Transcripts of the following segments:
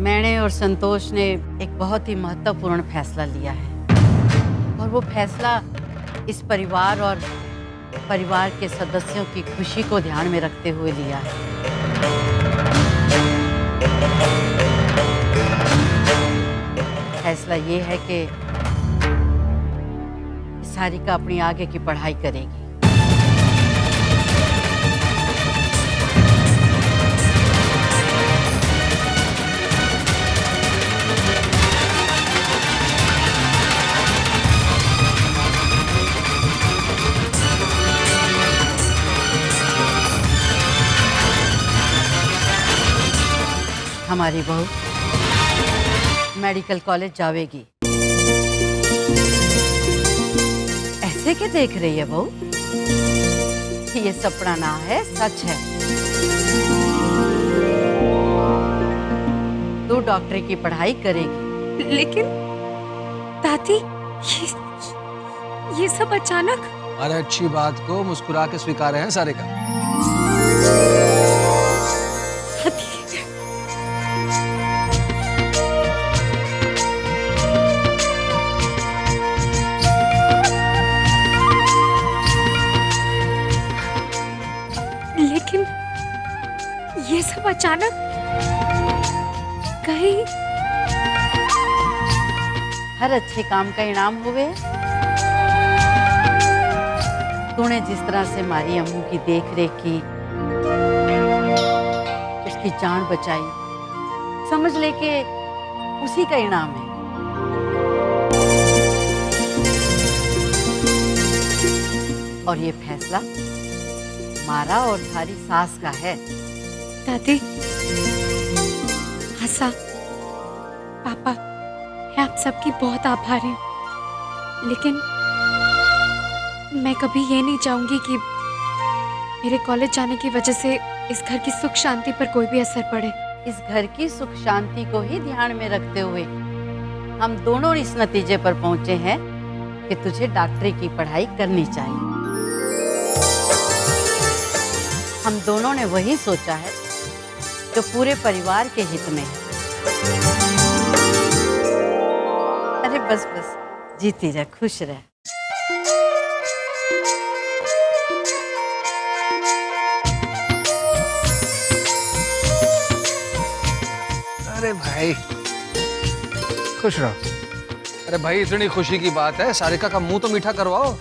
मैंने और संतोष ने एक बहुत ही महत्वपूर्ण फैसला लिया है और वो फैसला इस परिवार और परिवार के सदस्यों की खुशी को ध्यान में रखते हुए लिया है। फैसला ये है कि सारिका अपनी आगे की पढ़ाई करेगी। हमारी बहू मेडिकल कॉलेज जावेगी। ऐसे क्या देख रही है बहू? ये सपना ना है, सच है। तू डॉक्टरी की पढ़ाई करेगी। लेकिन दादी, ये सब अचानक। अरे अच्छी बात को मुस्कुरा के स्वीकार है सारिका। लेकिन ये सब अचानक कहीं। हर अच्छे काम का इनाम हुए। तूने जिस तरह से मारी अम्मू की देख रेख की, उसकी जान बचाई, समझ ले के उसी का इनाम है। और ये फैसला मारा और थारी सास का है। दादी, आशा, पापा, मैं आप सबकी बहुत आभारी हूँ। लेकिन मैं कभी ये नहीं चाहूंगी कि मेरे कॉलेज जाने की वजह से इस घर की सुख शांति पर कोई भी असर पड़े। इस घर की सुख शांति को ही ध्यान में रखते हुए हम दोनों इस नतीजे पर पहुंचे हैं कि तुझे डॉक्टरी की पढ़ाई करनी चाहिए। हम दोनों ने वही सोचा है जो पूरे परिवार के हित में है। अरे बस बस, जीती रह, खुश रह। अरे भाई खुश रहो। अरे भाई इतनी खुशी की बात है, सारिका का मुंह तो मीठा करवाओ।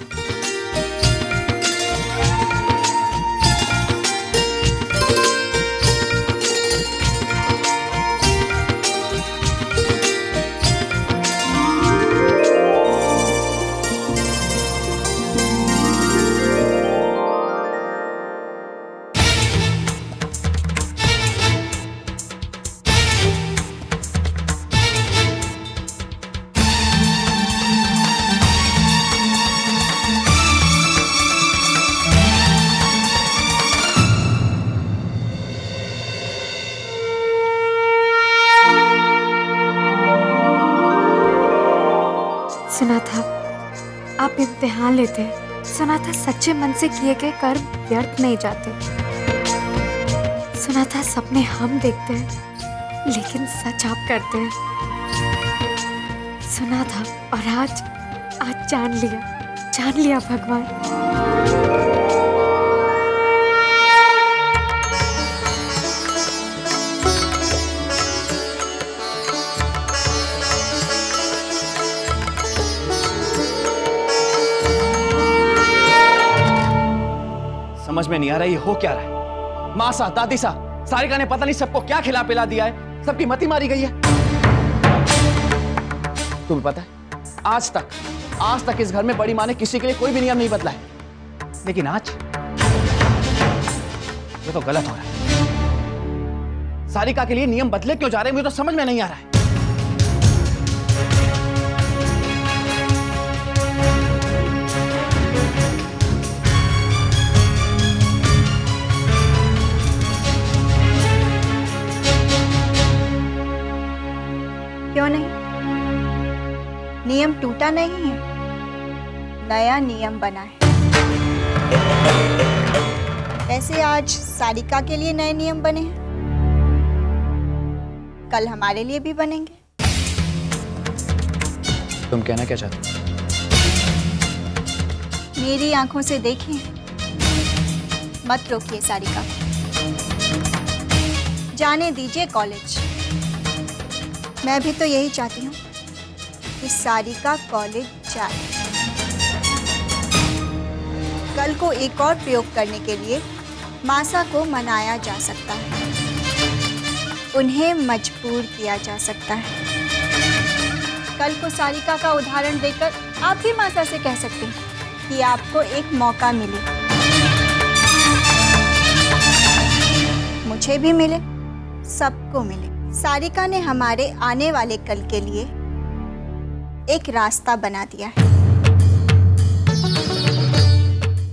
सुना था आप इम्तिहान लेते हैं। सुना था सच्चे मन से किए गए कर्म व्यर्थ नहीं जाते। सुना था सपने हम देखते हैं लेकिन सच आप करते हैं। सुना था और आज जान लिया भगवान। समझ में नहीं आ रहा ये हो क्या रहा है। माँ सा, दादी सा, सारिका ने पता नहीं सबको क्या खिला पिला दिया है, सबकी मती मारी गई है। तुम्हें पता है आज तक इस घर में बड़ी माँ ने किसी के लिए कोई भी नियम नहीं बदला है, लेकिन आज ये तो गलत हो रहा है। सारिका के लिए नियम बदले क्यों जा रहे हैं मुझे तो समझ में नहीं आ रहा है। क्यों नहीं? नियम टूटा नहीं है, नया नियम बना है। वैसे आज सारिका के लिए नए नियम बने हैं। कल हमारे लिए भी बनेंगे। तुम कहना क्या चाहते हो? मेरी आंखों से देखिए, मत रोकिए सारिका को, जाने दीजिए कॉलेज। मैं भी तो यही चाहती हूँ कि सारिका कॉलेज जाए। कल को एक और प्रयोग करने के लिए मासा को मनाया जा सकता है, उन्हें मजबूर किया जा सकता है। कल को सारिका का उदाहरण देकर आप भी मासा से कह सकते हैं कि आपको एक मौका मिले, मुझे भी मिले, सबको मिले। सारिका ने हमारे आने वाले कल के लिए एक रास्ता बना दिया है,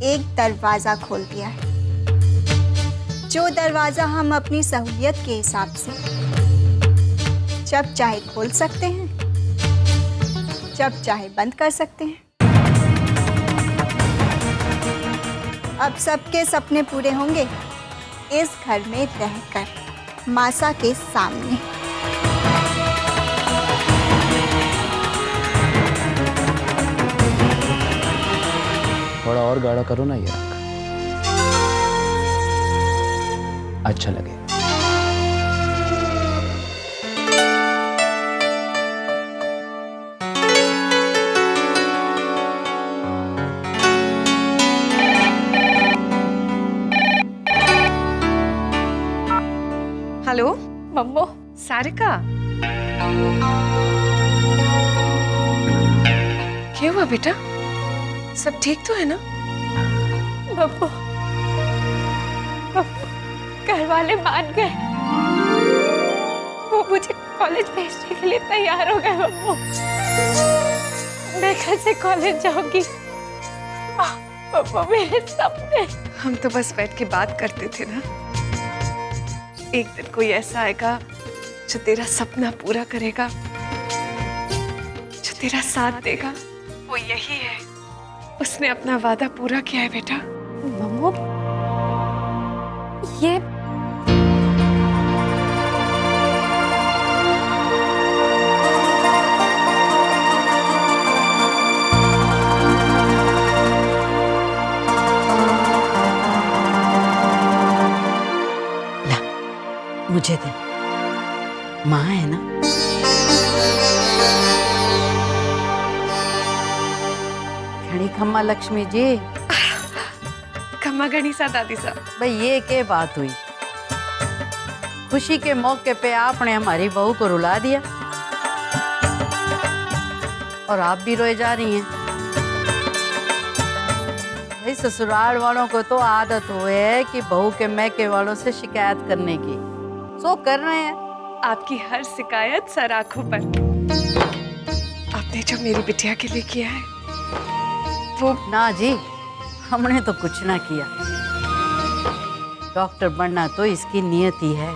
एक दरवाजा खोल दिया है, जो दरवाजा हम अपनी सहूलियत के हिसाब से जब चाहे खोल सकते हैं, जब चाहे बंद कर सकते हैं। अब सबके सपने पूरे होंगे इस घर में रहकर, मासा के सामने। थोड़ा और गाढ़ा करो ना ये रंग, अच्छा लगे। हेलो मम्मो, सारिका, क्या हुआ बेटा? सब ठीक तो है ना? मम्मो, घर वाले मान गए, वो मुझे कॉलेज भेजने के लिए तैयार हो गए। मम्मो, मैं कल से कॉलेज जाऊंगी। मम्मो, मेरे सपने। हम तो बस बैठ के बात करते थे ना। एक दिन कोई ऐसा आएगा जो तेरा सपना पूरा करेगा, जो तेरा साथ देगा। वो यही है, उसने अपना वादा पूरा किया है बेटा। मम्मो, ये मुझे दे, माँ है ना। खड़ी खम्मा लक्ष्मी जी। खम्मा गणिसा दादी साहब। भाई ये क्या बात हुई? खुशी के मौके पे आपने हमारी बहू को रुला दिया और आप भी रोए जा रही हैं। भाई ससुराल वालों को तो आदत हुई है कि बहू के मैके वालों से शिकायत करने की, सो कर रहे हैं। आपकी हर शिकायत सर आंखों पर। आपने जो मेरी बिटिया के लिए किया है वो। ना जी, हमने तो कुछ ना किया। डॉक्टर बनना तो इसकी नियत ही है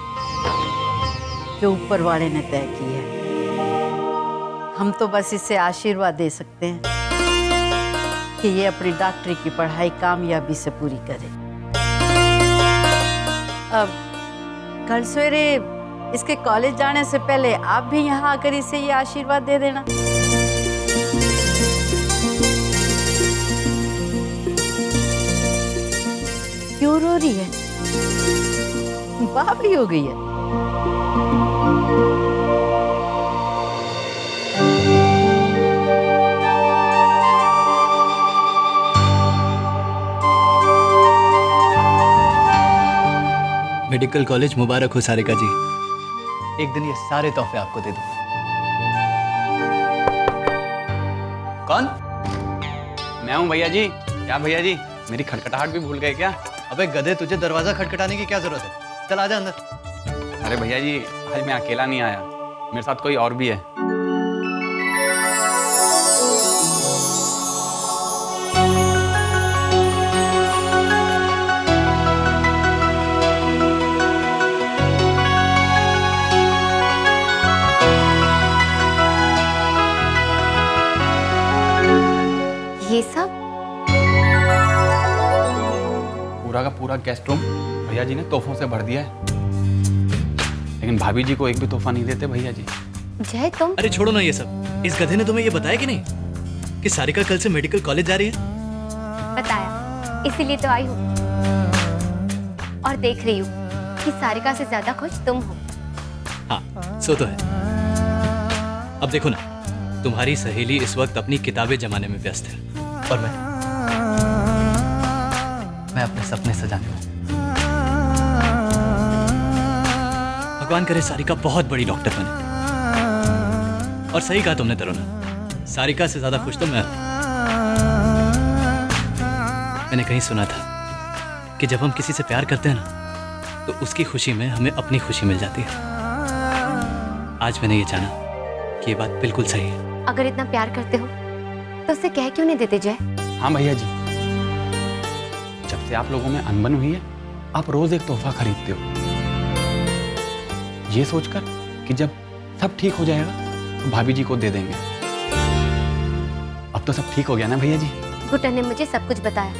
जो ऊपर वाले ने तय की है। हम तो बस इसे आशीर्वाद दे सकते हैं कि ये अपनी डॉक्टरी की पढ़ाई कामयाबी से पूरी करे। अब कल सवेरे इसके कॉलेज जाने से पहले आप भी यहाँ आकर इसे ये आशीर्वाद दे देना। क्यों रो रही है? बावली हो गई है। मेडिकल कॉलेज मुबारक हो सारिका जी। एक दिन ये सारे तोहफे आपको दे दूंगा। कौन? मैं हूँ भैया जी। क्या भैया जी, मेरी खटखटाहट भी भूल गए क्या? अबे गधे, तुझे दरवाजा खटखटाने की क्या जरूरत है? चल आजा अंदर। अरे भैया जी, आज मैं अकेला नहीं आया, मेरे साथ कोई और भी है। ये सब पूरा का पूरा गेस्ट रूम भैया जी ने तोहफों से भर दिया है। लेकिन भाभी जी को एक भी तोहफा नहीं देते भैया जी। जय तुम अरे छोड़ो ना ये सब। इस गधे ने तुम्हें ये बताया कि नहीं कि सारिका कल से मेडिकल कॉलेज जा रही है? बताया, इसीलिए तो आई हूँ और देख रही हूँ कि सारिका से ज्यादा खुश तुम हो। हाँ, सो तो है। अब देखो ना, तुम्हारी सहेली इस वक्त अपनी किताबें जमाने में व्यस्त है और मैं अपने सपने सजाने में। भगवान करे सारिका बहुत बड़ी डॉक्टर बने। और सही कहा तुमने तरुणा, सारिका से ज्यादा खुश तो मैं हूं। मैंने कहीं सुना था कि जब हम किसी से प्यार करते हैं ना, तो उसकी खुशी में हमें अपनी खुशी मिल जाती है। आज मैंने ये जाना कि ये बात बिल्कुल सही है। अगर इतना प्यार करते हो तो उसे कह क्यों नहीं देते जय? हाँ भैया जी, जब से आप लोगों में अनबन हुई है, आप रोज एक तोहफा खरीदते हो, ये सोचकर कि जब सब ठीक हो जाएगा तो भाभी जी को दे देंगे। अब तो सब ठीक हो गया ना भैया जी? घुटन ने मुझे सब कुछ बताया।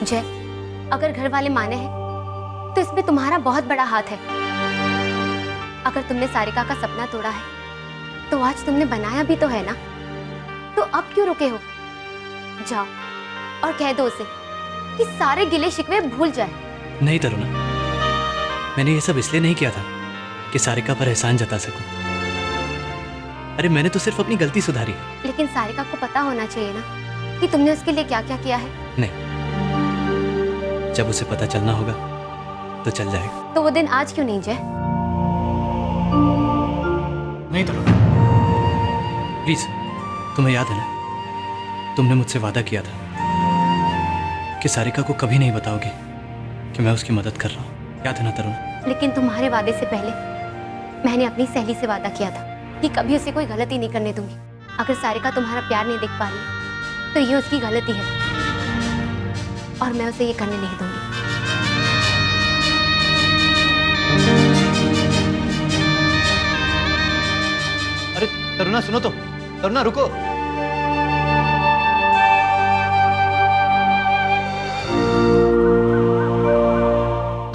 जय, अगर घर वाले माने हैं तो इसमें तुम्हारा बहुत बड़ा हाथ है। अगर तुमने सारिका का सपना तोड़ा है तो आज तुमने बनाया भी तो है ना, तो अब क्यों रुके हो? जाओ और कह दो उसे कि सारे गिले शिकवे भूल जाए। नहीं तरुणा, मैंने ये सब इसलिए नहीं किया था कि सारिका पर एहसान जता सकूं। अरे मैंने तो सिर्फ अपनी गलती सुधारी है। लेकिन सारिका को पता होना चाहिए ना कि तुमने उसके लिए क्या क्या किया है। नहीं, जब उसे पता चलना होगा तो चल जाएगा। तो वो दिन आज क्यों नहीं जय? नहीं तरुणा, प्लीज, तुम्हें याद है ना, तुमने मुझसे वादा किया था कि सारिका को कभी नहीं बताओगे कि मैं उसकी मदद कर रहा हूँ। याद है ना तरुणा? लेकिन तुम्हारे वादे से पहले मैंने अपनी सहेली से वादा किया था कि कभी उसे कोई गलती नहीं करने दूंगी। अगर सारिका तुम्हारा प्यार नहीं देख पा रही है तो ये उसकी गलती है और मैं उसे ये करने नहीं दूंगी। अरे तरुणा सुनो तो, तरुणा रुको।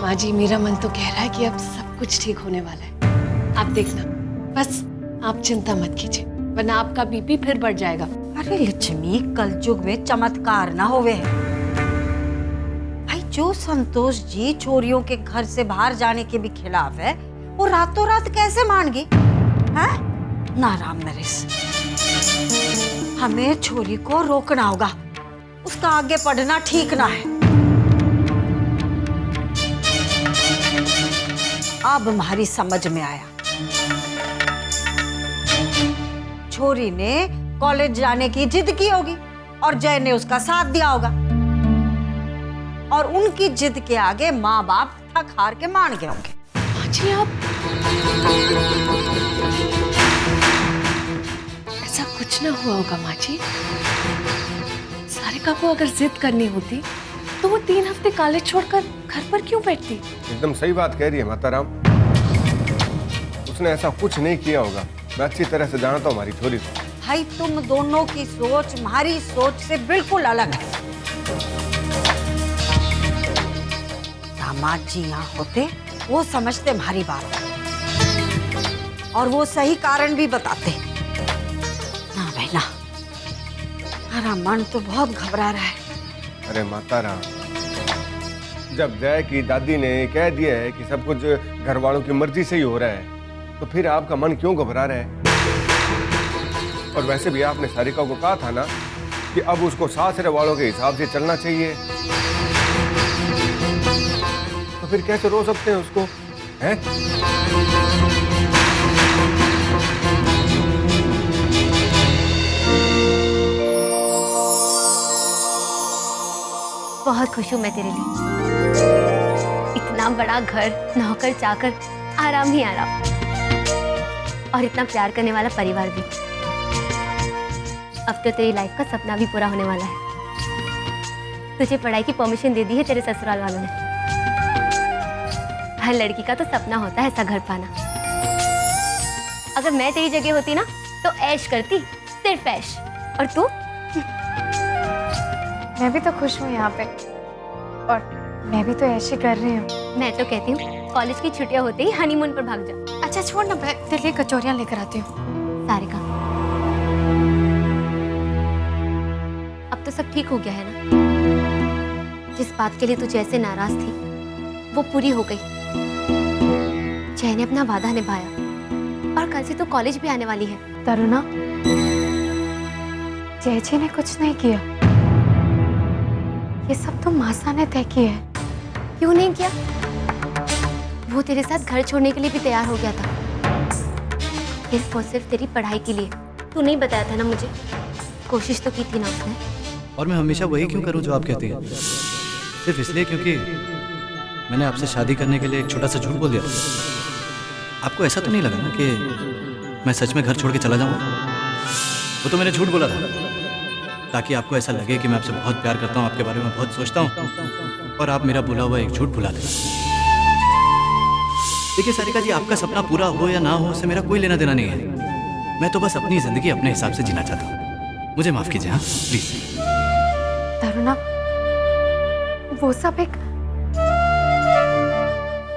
माँ जी, मेरा मन तो कह रहा है कि अब सब कुछ ठीक होने वाला है। आप देखना, बस आप चिंता मत कीजिए, वरना आपका बीपी फिर बढ़ जाएगा। अरे लक्ष्मी, कलयुग में चमत्कार ना होवे है भाई। जो संतोष जी छोरियों के घर से बाहर जाने के भी खिलाफ है, वो रातों रात कैसे मान गई है? ना राम नरेश, हमें छोरी को रोकना होगा। उसका आगे पढ़ना ठीक ना है। अब हमारी समझ में आया, छोरी ने कॉलेज जाने की जिद की होगी और जय ने उसका साथ दिया होगा, और उनकी जिद के आगे माँ बाप थक हार के मान गए होंगे। माँ जी, आप ऐसा कुछ ना हुआ होगा माँ जी। सारिका को अगर जिद करनी होती तो वो 3 हफ्ते कॉलेज छोड़कर घर पर क्यों बैठती? एकदम सही बात कह रही है माताराम, उसने ऐसा कुछ नहीं किया होगा। मैं अच्छी तरह से जानता हूँ हमारी छोरी को। भाई तुम दोनों की सोच हमारी सोच से बिल्कुल अलग है। दामाद जी यहाँ होते वो समझते हमारी बात और वो सही कारण भी बताते। ना बहना, हमारा मन तो बहुत घबरा रहा है। अरे माताराम, जब जय की दादी ने कह दिया है कि सब कुछ घर वालों की मर्जी से ही हो रहा है, तो फिर आपका मन क्यों घबरा रहा है? और वैसे भी आपने सारिका को कहा था ना कि अब उसको सासरे वालों के हिसाब से चलना चाहिए, तो फिर कैसे रो सकते हैं उसको, हैं? बहुत खुश हूँ मैं तेरे लिए। इतना बड़ा घर, नौकर चाकर, आराम ही आराम, और इतना प्यार करने वाला परिवार भी। अब तो तेरी लाइफ का सपना भी पूरा होने वाला है। तुझे पढ़ाई की परमिशन दे दी है तेरे ससुराल वालों ने। हर लड़की का तो सपना होता है ऐसा घर पाना। अगर मैं तेरी जगह होती ना तो ऐश करती, सिर्फ ऐश। और तू? मैं भी तो खुश हूँ यहाँ पे, और मैं भी तो ऐश ही कर रही हूँ। मैं तो कहती हूँ कॉलेज की छुट्टियाँ होते ही हनीमून पर भाग जा। अच्छा अच्छा छोड़ ना, मैं तेरे लिए कचौरियाँ लेकर आती हूँ। सारिका, अब तो सब ठीक हो गया है ना? जिस बात के लिए तू जैसे नाराज थी वो पूरी हो गई। जय ने अपना वादा निभाया और कल से तो कॉलेज भी आने वाली है। तरुणा, जय जी ने कुछ नहीं किया, ये सब तो मासा ने तय किया है। क्यों नहीं किया? वो तेरे साथ घर छोड़ने के लिए भी तैयार हो गया था, सिर्फ और सिर्फ तेरी पढ़ाई के लिए। तू नहीं बताया था ना मुझे? कोशिश तो की थी ना उसने। और मैं हमेशा वही क्यों करूं जो आप कहती हैं? सिर्फ इसलिए क्योंकि मैंने आपसे शादी करने के लिए एक छोटा सा झूठ बोल दिया था। आपको ऐसा तो नहीं लगा ना कि मैं सच में घर छोड़ के चला जाऊंगा? वो तो मैंने झूठ बोला था ताकि आपको ऐसा लगे कि मैं आपसे बहुत प्यार करता हूँ, आपके बारे में बहुत सोचता हूँ, और आप मेरा बोला हुआ एक झूठ भुला दें। देखिए सारिका जी, आपका सपना पूरा हो या ना हो उससे मेरा कोई लेना देना नहीं है। मैं तो बस अपनी जिंदगी अपने हिसाब से जीना चाहता हूँ। मुझे माफ कीजिए, हाँ प्लीज। तरुणा, वो सब एक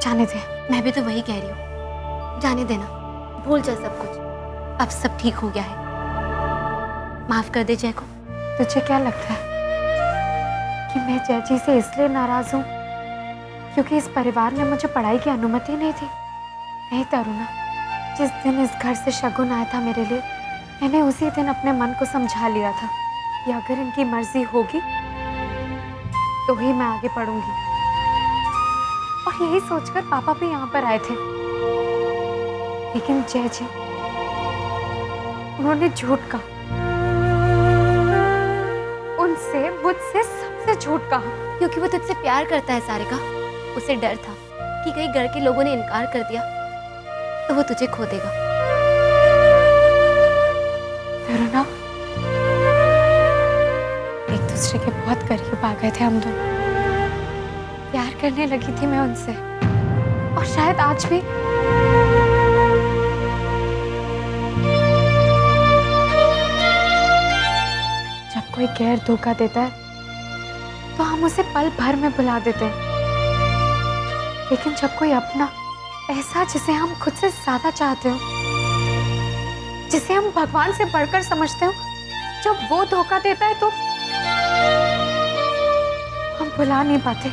जाने दे। मैं भी तो वही कह रही हूँ, जाने देना, भूल जा सब कुछ। अब सब ठीक हो गया है, माफ कर दे जय को। तुझे क्या लगता है कि मैं जय जी से इसलिए नाराज हूँ क्योंकि इस परिवार ने मुझे पढ़ाई की अनुमति नहीं दी? नहीं तरुणा, जिस दिन इस घर से शगुन आया था मेरे लिए, मैंने उसी दिन अपने मन को समझा लिया था कि अगर इनकी मर्जी होगी तो ही मैं आगे पढ़ूंगी। और यही सोचकर पापा भी यहाँ पर आए थे, लेकिन जय जी, उन्होंने झूठ कहा, उनसे मुझसे सबसे झूठ कहा। क्योंकि वो तुझसे प्यार करता है सारिका। उसे डर था कि कहीं घर के लोगों ने इनकार कर दिया तो वो तुझे खो देगा। तरुणा, एक दूसरे के बहुत करीब आ गए थे हम दोनों। प्यार करने लगी थी मैं उनसे, और शायद आज भी। जब कोई गैर धोखा देता है तो हम उसे पल भर में भुला देते हैं, लेकिन जब कोई अपना, ऐसा जिसे हम खुद से ज्यादा चाहते हो, जिसे हम भगवान से बढ़कर समझते हो, जब वो धोखा देता है तो हम भुला नहीं पाते।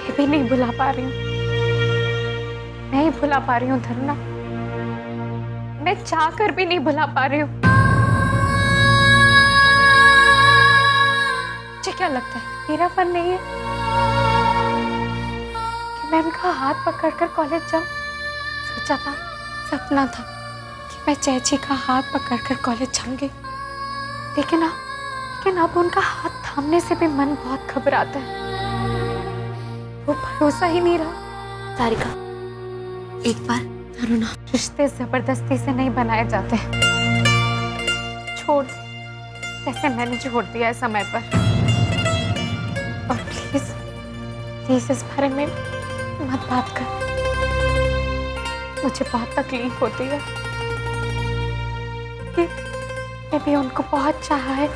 मैं भी नहीं भुला पा रही हूँ, नहीं भुला पा रही हूँ धरुणा, मैं चाहकर भी नहीं भुला पा रही हूँ। मुझे क्या लगता है मेरा मन नहीं है कि मैं उनका हाथ पकड़कर कॉलेज जाऊं? सोचा था, सपना था कि मैं चैची का हाथ पकड़कर कॉलेज जाऊंगी, लेकिन अब उनका हाथ थामने से भी मन बहुत घबराता है। वो भरोसा ही नहीं रहा। सारिका, एक बार तरुणा, रिश्ते जबरदस्ती से नहीं बनाए जाते, छोड़ दे जैसे मैंने छोड़ दिया है समय पर। और प्लीज इस बारे में मत बात कर, मुझे बहुत तकलीफ होती है कि मैं भी उनको बहुत चाहा है।